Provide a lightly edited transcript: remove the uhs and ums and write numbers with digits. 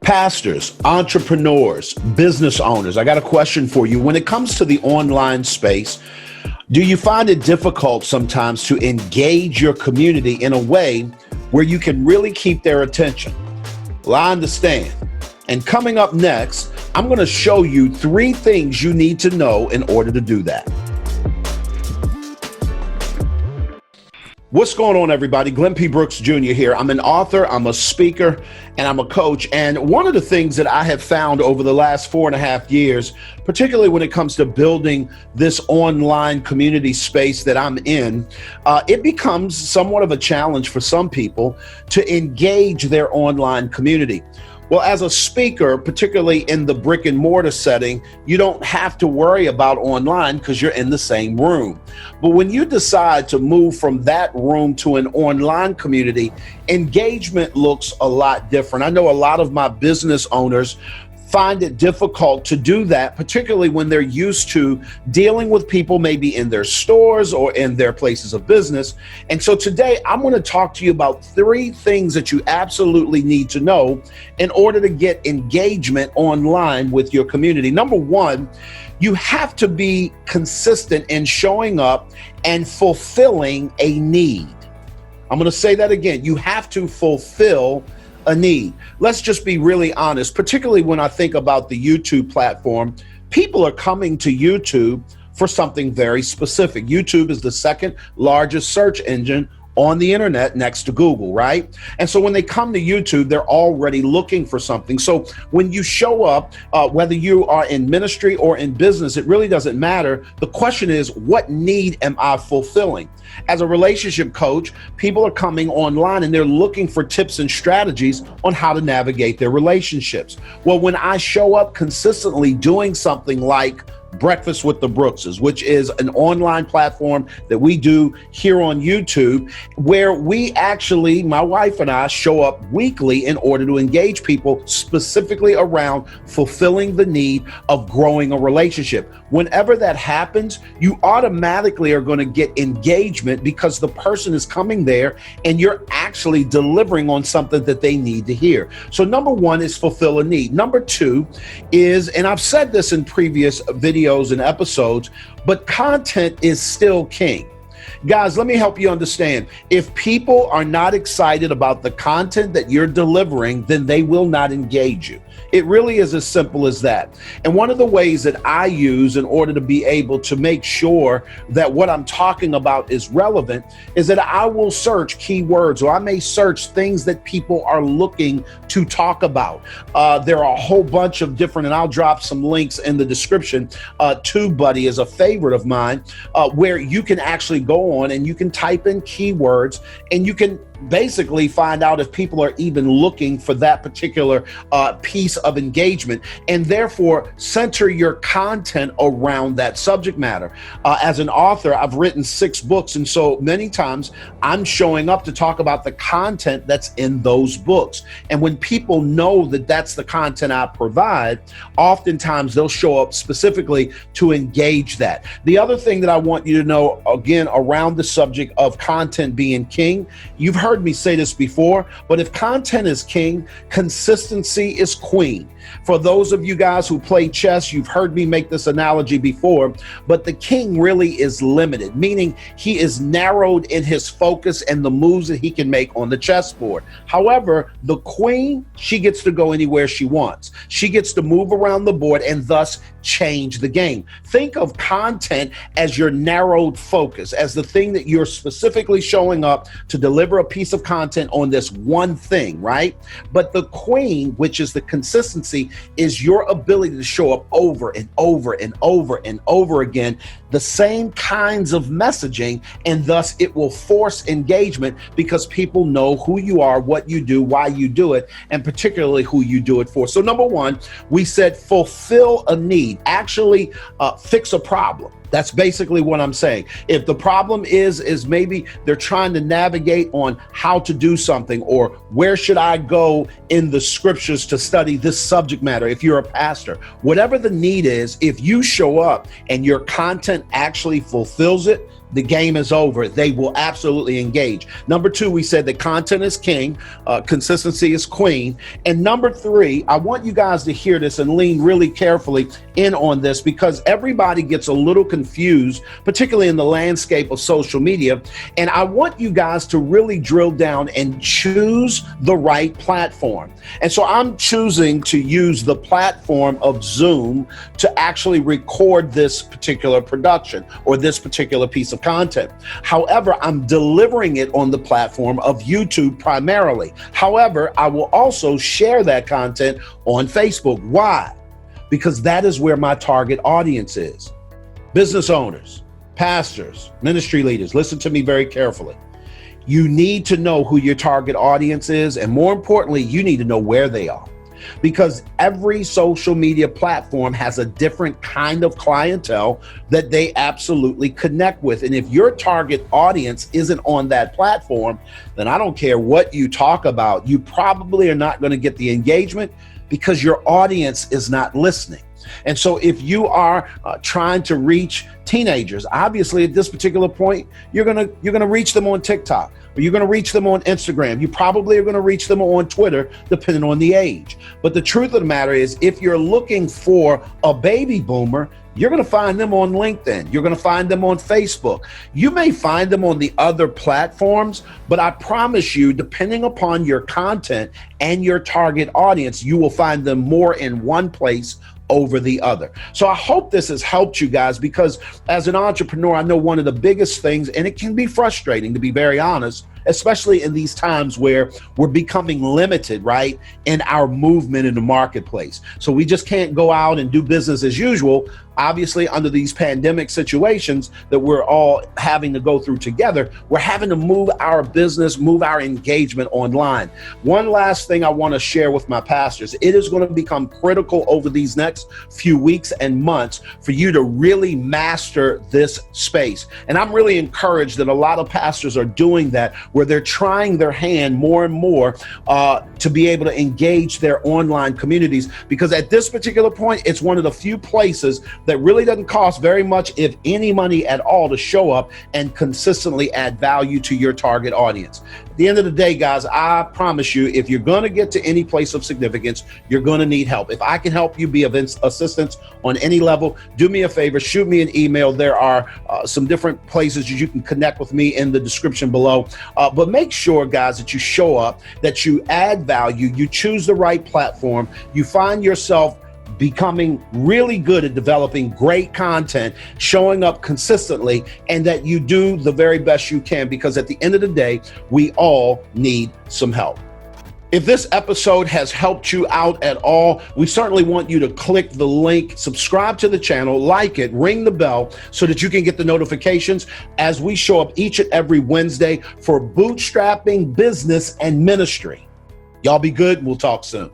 Pastors, entrepreneurs, business owners, I got a question for you. When it comes to the online space, do you find it difficult sometimes to engage your community in a way where you can really keep their attention? Well, I understand. And coming up next, I'm going to show you 3 things you need to know in order to do that. What's going on, everybody? Glenn P. Brooks Jr. here. I'm an author, I'm a speaker, and I'm a coach. And one of the things that I have found over the last 4.5 years, particularly when it comes to building this online community space that I'm in, it becomes somewhat of a challenge for some people to engage their online community. Well, as a speaker, particularly in the brick and mortar setting, you don't have to worry about online because you're in the same room. But when you decide to move from that room to an online community, engagement looks a lot different. I know a lot of my business owners find it difficult to do that, particularly when they're used to dealing with people maybe in their stores or in their places of business. And so today I'm going to talk to you about 3 things that you absolutely need to know in order to get engagement online with your community. Number 1, you have to be consistent in showing up and fulfilling a need. I'm going to say that again. You have to fulfill a need. Let's just be really honest, particularly when I think about the YouTube platform. People are coming to YouTube for something very specific. YouTube is the 2nd largest search engine on the internet next to Google, right? And so when they come to YouTube, they're already looking for something. So when you show up, whether you are in ministry or in business, it really doesn't matter. The question is, what need am I fulfilling? As a relationship coach, people are coming online and they're looking for tips and strategies on how to navigate their relationships. Well, when I show up consistently doing something like Breakfast with the Brookses, which is an online platform that we do here on YouTube, where we actually, my wife and I, show up weekly in order to engage people specifically around fulfilling the need of growing a relationship. Whenever that happens, you automatically are going to get engagement because the person is coming there and you're actually delivering on something that they need to hear. So number 1 is fulfill a need. Number 2 is, and I've said this in previous videos and episodes, but content is still king. Guys, let me help you understand. If people are not excited about the content that you're delivering, then they will not engage you. It really is as simple as that. And one of the ways that I use in order to be able to make sure that what I'm talking about is relevant is that I will search keywords, or I may search things that people are looking to talk about. There are a whole bunch of different, and I'll drop some links in the description. TubeBuddy is a favorite of mine, where you can actually go on and you can type in keywords and you can basically find out if people are even looking for that particular piece of engagement, and therefore center your content around that subject matter. As an author, I've written 6 books, and so many times I'm showing up to talk about the content that's in those books. And when people know that that's the content I provide, oftentimes they'll show up specifically to engage that. The other thing that I want you to know, again, around the subject of content being king, you've heard me say this before, but if content is king, consistency is queen. For those of you guys who play chess, you've heard me make this analogy before, but the king really is limited, meaning he is narrowed in his focus and the moves that he can make on the chessboard. However, the queen, she gets to go anywhere she wants. She gets to move around the board and thus change the game. Think of content as your narrowed focus, as the thing that you're specifically showing up to deliver a piece of content on this one thing, right? But the queen, which is the consistency, is your ability to show up over and over and over and over again, the same kinds of messaging, and thus it will force engagement because people know who you are, what you do, why you do it, and particularly who you do it for. So number 1, we said fulfill a need, actually fix a problem. That's basically what I'm saying. If the problem is maybe they're trying to navigate on how to do something, or where should I go in the scriptures to study this subject matter, if you're a pastor, whatever the need is, if you show up and your content actually fulfills it, the game is over. They will absolutely engage. Number two, we said that content is king, consistency is queen. And number three, I want you guys to hear this and lean really carefully in on this, because everybody gets a little confused, particularly in the landscape of social media. And I want you guys to really drill down and choose the right platform. And so I'm choosing to use the platform of Zoom to actually record this particular production or this particular piece of content. However, I'm delivering it on the platform of YouTube primarily. However, I will also share that content on Facebook. Why? Because that is where my target audience is. Business owners, pastors, ministry leaders, listen to me very carefully. You need to know who your target audience is, and more importantly, you need to know where they are. Because every social media platform has a different kind of clientele that they absolutely connect with. And if your target audience isn't on that platform, then I don't care what you talk about, you probably are not going to get the engagement because your audience is not listening. And so if you are trying to reach teenagers, obviously at this particular point, you're gonna reach them on TikTok, or you're gonna reach them on Instagram. You probably are gonna reach them on Twitter, depending on the age. But the truth of the matter is, if you're looking for a baby boomer, you're going to find them on LinkedIn. You're going to find them on Facebook. You may find them on the other platforms, but I promise you, depending upon your content and your target audience, you will find them more in one place over the other. So I hope this has helped you guys, because as an entrepreneur, I know one of the biggest things, and it can be frustrating to be very honest, especially in these times where we're becoming limited, right, in our movement in the marketplace. So we just can't go out and do business as usual. Obviously, under these pandemic situations that we're all having to go through together, we're having to move our business, move our engagement online. One last thing I want to share with my pastors. It is going to become critical over these next few weeks and months for you to really master this space. And I'm really encouraged that a lot of pastors are doing that, where they're trying their hand more and more to be able to engage their online communities, because at this particular point, it's one of the few places that really doesn't cost very much, if any money at all, to show up and consistently add value to your target audience. At the end of the day, guys, I promise you, if you're going to get to any place of significance, you're going to need help. If I can help you be of assistance on any level, do me a favor, shoot me an email. There are some different places you can connect with me in the description below. But make sure, guys, that you show up, that you add value, you choose the right platform, you find yourself becoming really good at developing great content, showing up consistently, and that you do the very best you can, because at the end of the day, we all need some help. If this episode has helped you out at all, we certainly want you to click the link, subscribe to the channel, like it, ring the bell so that you can get the notifications as we show up each and every Wednesday for Bootstrapping Business and Ministry. Y'all be good. We'll talk soon.